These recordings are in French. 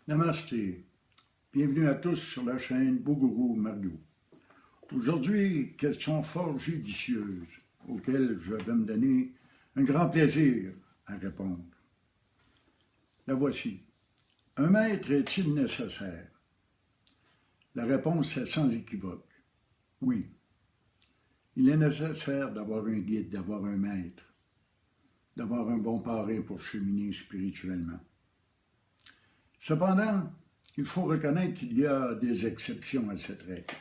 Namasté. Bienvenue à tous sur la chaîne Bougourou Margot. Aujourd'hui, question fort judicieuse auxquelles je vais me donner un grand plaisir à répondre. La voici. Un maître est-il nécessaire? La réponse est sans équivoque. Oui. Il est nécessaire d'avoir un guide, d'avoir un maître, d'avoir un bon parrain pour cheminer spirituellement. Cependant, il faut reconnaître qu'il y a des exceptions à cette règle.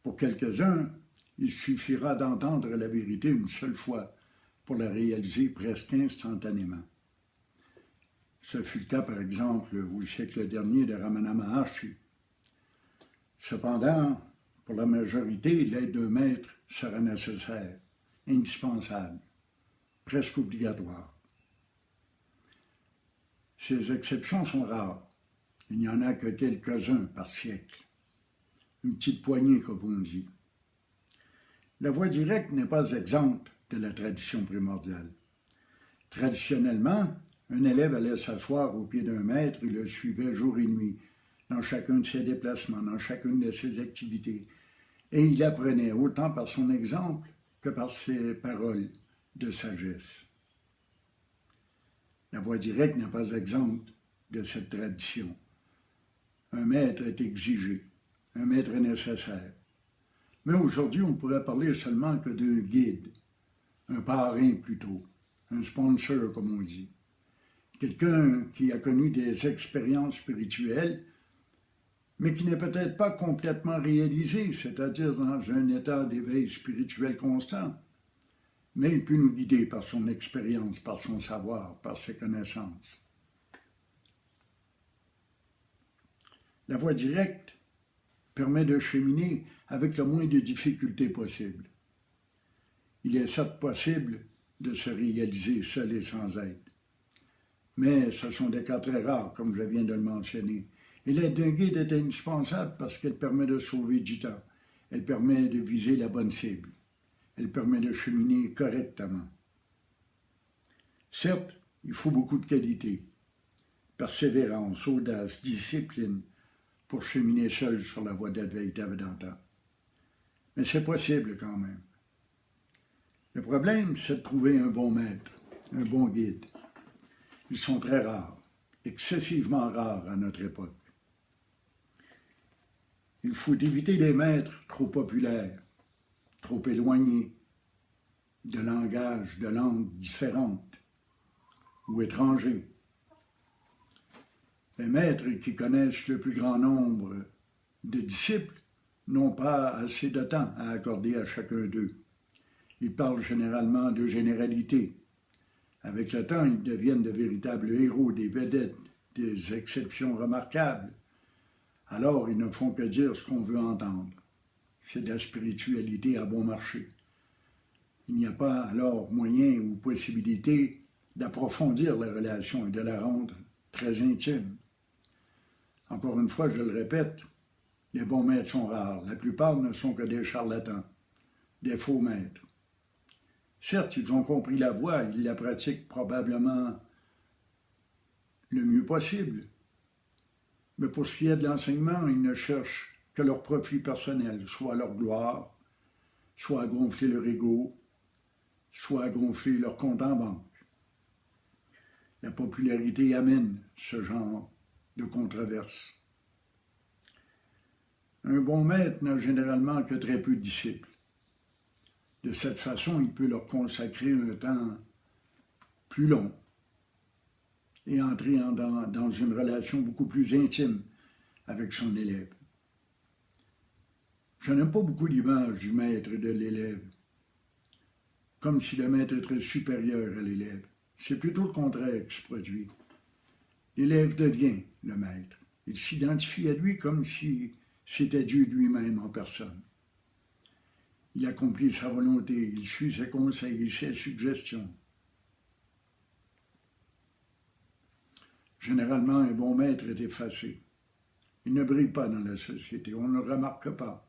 Pour quelques-uns, il suffira d'entendre la vérité une seule fois pour la réaliser presque instantanément. Ce fut le cas, par exemple, au siècle dernier de Ramana Maharshi. Cependant, pour la majorité, l'aide d'un maître sera nécessaire, indispensable, presque obligatoire. Ces exceptions sont rares. Il n'y en a que quelques-uns par siècle. Une petite poignée, comme on dit. La voie directe n'est pas exempte de la tradition primordiale. Traditionnellement, un élève allait s'asseoir au pied d'un maître et le suivait jour et nuit, dans chacun de ses déplacements, dans chacune de ses activités. Et il apprenait autant par son exemple que par ses paroles de sagesse. La voie directe n'est pas exempte de cette tradition. Un maître est exigé, un maître est nécessaire. Mais aujourd'hui, on pourrait parler seulement que d'un guide, un parrain plutôt, un sponsor comme on dit. Quelqu'un qui a connu des expériences spirituelles, mais qui n'est peut-être pas complètement réalisé, c'est-à-dire dans un état d'éveil spirituel constant. Mais il peut nous guider par son expérience, par son savoir, par ses connaissances. La voie directe permet de cheminer avec le moins de difficultés possible. Il est certes possible de se réaliser seul et sans aide. Mais ce sont des cas très rares, comme je viens de le mentionner. Et l'aide d'un guide est indispensable parce qu'elle permet de sauver du temps. Elle permet de viser la bonne cible. Elle permet de cheminer correctement. Certes, il faut beaucoup de qualités, persévérance, audace, discipline pour cheminer seul sur la voie d'Advaita Vedanta. Mais c'est possible quand même. Le problème, c'est de trouver un bon maître, un bon guide. Ils sont très rares, excessivement rares à notre époque. Il faut éviter les maîtres trop populaires, trop éloignés, de langage, de langues différentes ou étrangers. Les maîtres qui connaissent le plus grand nombre de disciples n'ont pas assez de temps à accorder à chacun d'eux. Ils parlent généralement de généralités. Avec le temps, ils deviennent de véritables héros, des vedettes, des exceptions remarquables. Alors, ils ne font que dire ce qu'on veut entendre. C'est de la spiritualité à bon marché. Il n'y a pas alors moyen ou possibilité d'approfondir la relation et de la rendre très intime. Encore une fois, je le répète, les bons maîtres sont rares. La plupart ne sont que des charlatans, des faux maîtres. Certes, ils ont compris la voie, ils la pratiquent probablement le mieux possible. Mais pour ce qui est de l'enseignement, ils ne cherchent que leur profit personnel, soit leur gloire, soit à gonfler leur ego, soit à gonfler leur compte en banque. La popularité amène ce genre de controverse. Un bon maître n'a généralement que très peu de disciples. De cette façon, il peut leur consacrer un temps plus long et entrer dans une relation beaucoup plus intime avec son élève. Je n'aime pas beaucoup l'image du maître et de l'élève, comme si le maître était supérieur à l'élève. C'est plutôt le contraire qui se produit. L'élève devient le maître. Il s'identifie à lui comme si c'était Dieu lui-même en personne. Il accomplit sa volonté, il suit ses conseils et ses suggestions. Généralement, un bon maître est effacé. Il ne brille pas dans la société, on ne le remarque pas.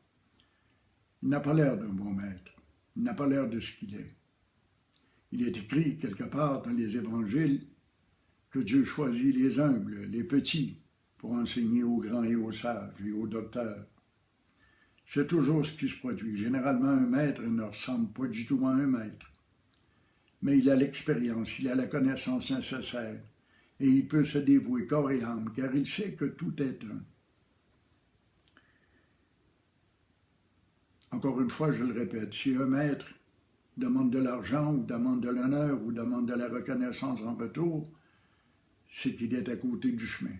Il n'a pas l'air d'un bon maître, il n'a pas l'air de ce qu'il est. Il est écrit quelque part dans les évangiles que Dieu choisit les humbles, les petits, pour enseigner aux grands et aux sages et aux docteurs. C'est toujours ce qui se produit. Généralement, un maître ne ressemble pas du tout à un maître. Mais il a l'expérience, il a la connaissance nécessaire, et il peut se dévouer corps et âme, car il sait que tout est un. Encore une fois, je le répète, si un maître demande de l'argent, ou demande de l'honneur, ou demande de la reconnaissance en retour, c'est qu'il est à côté du chemin.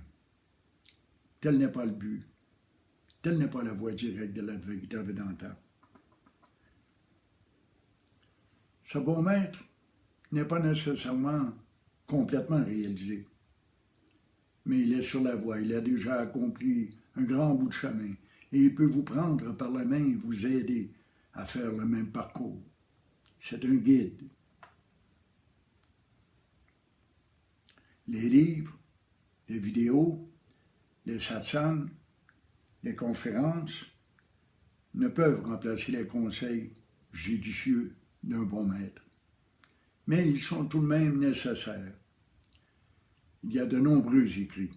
Tel n'est pas le but. Telle n'est pas la voie directe de la vérité védanta. Ce bon maître n'est pas nécessairement complètement réalisé, mais il est sur la voie, il a déjà accompli un grand bout de chemin, et il peut vous prendre par la main et vous aider à faire le même parcours. C'est un guide. Les livres, les vidéos, les satsangs, les conférences ne peuvent remplacer les conseils judicieux d'un bon maître. Mais ils sont tout de même nécessaires. Il y a de nombreux écrits.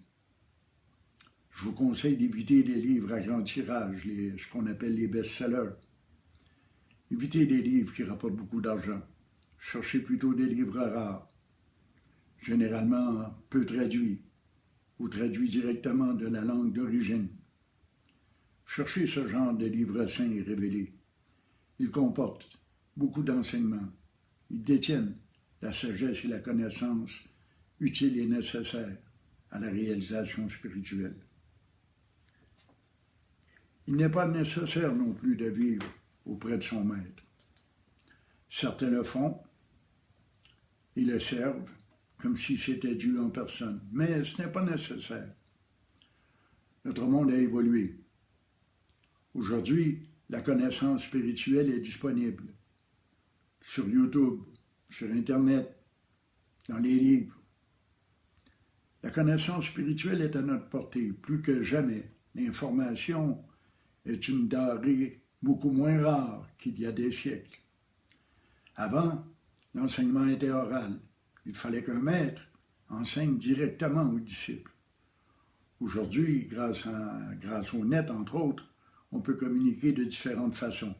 Je vous conseille d'éviter des livres à grand tirage, ce qu'on appelle les best-sellers. Évitez des livres qui rapportent beaucoup d'argent. Cherchez plutôt des livres rares, généralement peu traduits ou traduits directement de la langue d'origine. Cherchez ce genre de livres saints et révélés. Ils comportent beaucoup d'enseignements. Ils détiennent la sagesse et la connaissance utiles et nécessaires à la réalisation spirituelle. Il n'est pas nécessaire non plus de vivre auprès de son maître. Certains le font et le servent comme si c'était Dieu en personne, mais ce n'est pas nécessaire. Notre monde a évolué. Aujourd'hui, la connaissance spirituelle est disponible sur YouTube, sur Internet, dans les livres. La connaissance spirituelle est à notre portée, plus que jamais. L'information est une denrée beaucoup moins rare qu'il y a des siècles. Avant, l'enseignement était oral. Il fallait qu'un maître enseigne directement aux disciples. Aujourd'hui, grâce au net, entre autres, on peut communiquer de différentes façons.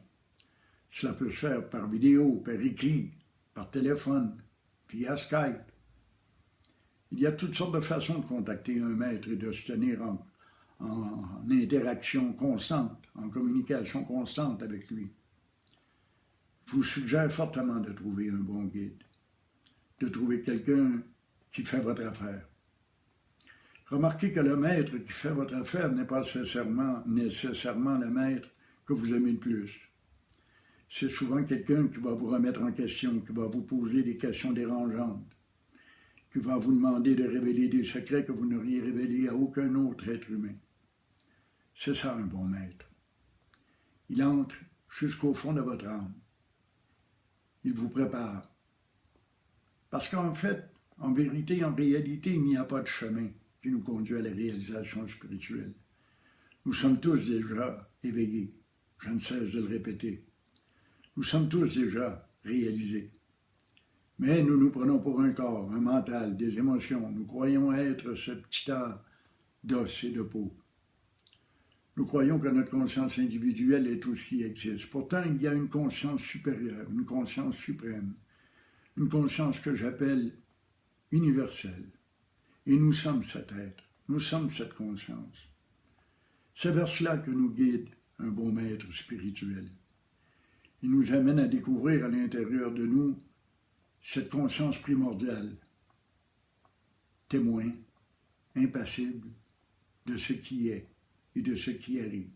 Cela peut se faire par vidéo, par écrit, par téléphone, via Skype. Il y a toutes sortes de façons de contacter un maître et de se tenir en interaction constante, en communication constante avec lui. Je vous suggère fortement de trouver un bon guide, de trouver quelqu'un qui fait votre affaire. Remarquez que le maître qui fait votre affaire n'est pas nécessairement le maître que vous aimez le plus. C'est souvent quelqu'un qui va vous remettre en question, qui va vous poser des questions dérangeantes, qui va vous demander de révéler des secrets que vous n'auriez révélés à aucun autre être humain. C'est ça un bon maître. Il entre jusqu'au fond de votre âme. Il vous prépare. Parce qu'en fait, en vérité, en réalité, il n'y a pas de chemin qui nous conduit à la réalisation spirituelle. Nous sommes tous déjà éveillés. Je ne cesse de le répéter. Nous sommes tous déjà réalisés. Mais nous nous prenons pour un corps, un mental, des émotions. Nous croyons être ce petit tas d'os et de peau. Nous croyons que notre conscience individuelle est tout ce qui existe. Pourtant, il y a une conscience supérieure, une conscience suprême, une conscience que j'appelle universelle. Et nous sommes cet être, nous sommes cette conscience. C'est vers cela que nous guide un bon maître spirituel. Il nous amène à découvrir à l'intérieur de nous cette conscience primordiale, témoin, impassible de ce qui est et de ce qui arrive.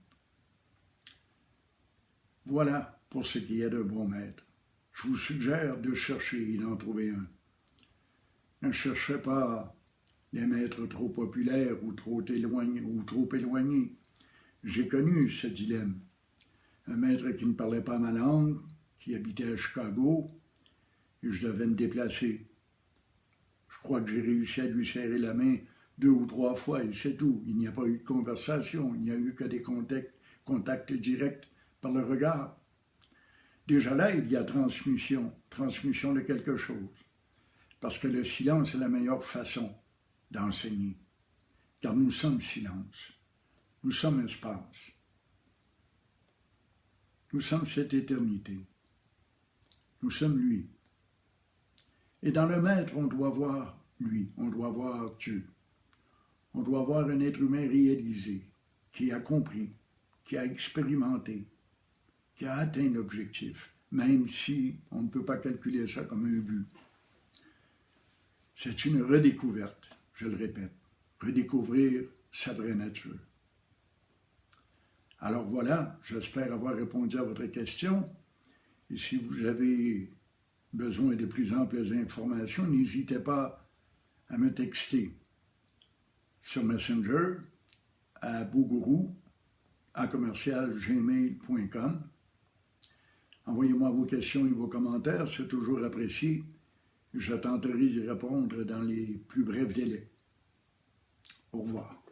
Voilà pour ce qui est d'un bon maître. Je vous suggère de chercher et d'en trouver un. Ne cherchez pas les maîtres trop populaires ou trop éloignés. J'ai connu ce dilemme. Un maître qui ne parlait pas ma langue, qui habitait à Chicago, et je devais me déplacer. Je crois que j'ai réussi à lui serrer la main 2 ou 3 fois, et c'est tout. Il n'y a pas eu de conversation, il n'y a eu que des contacts directs par le regard. Déjà là, il y a transmission de quelque chose. Parce que le silence est la meilleure façon d'enseigner, car nous sommes silence, nous sommes espace, nous sommes cette éternité, nous sommes lui. Et dans le Maître, on doit voir lui, on doit voir Dieu, on doit voir un être humain réalisé, qui a compris, qui a expérimenté, qui a atteint l'objectif, même si on ne peut pas calculer ça comme un but. C'est une redécouverte, je le répète, redécouvrir sa vraie nature. Alors voilà, j'espère avoir répondu à votre question. Et si vous avez besoin de plus amples informations, n'hésitez pas à me texter sur Messenger à bougourou@gmail.com. Envoyez-moi vos questions et vos commentaires, c'est toujours apprécié. Je tenterai d'y répondre dans les plus brefs délais. Au revoir.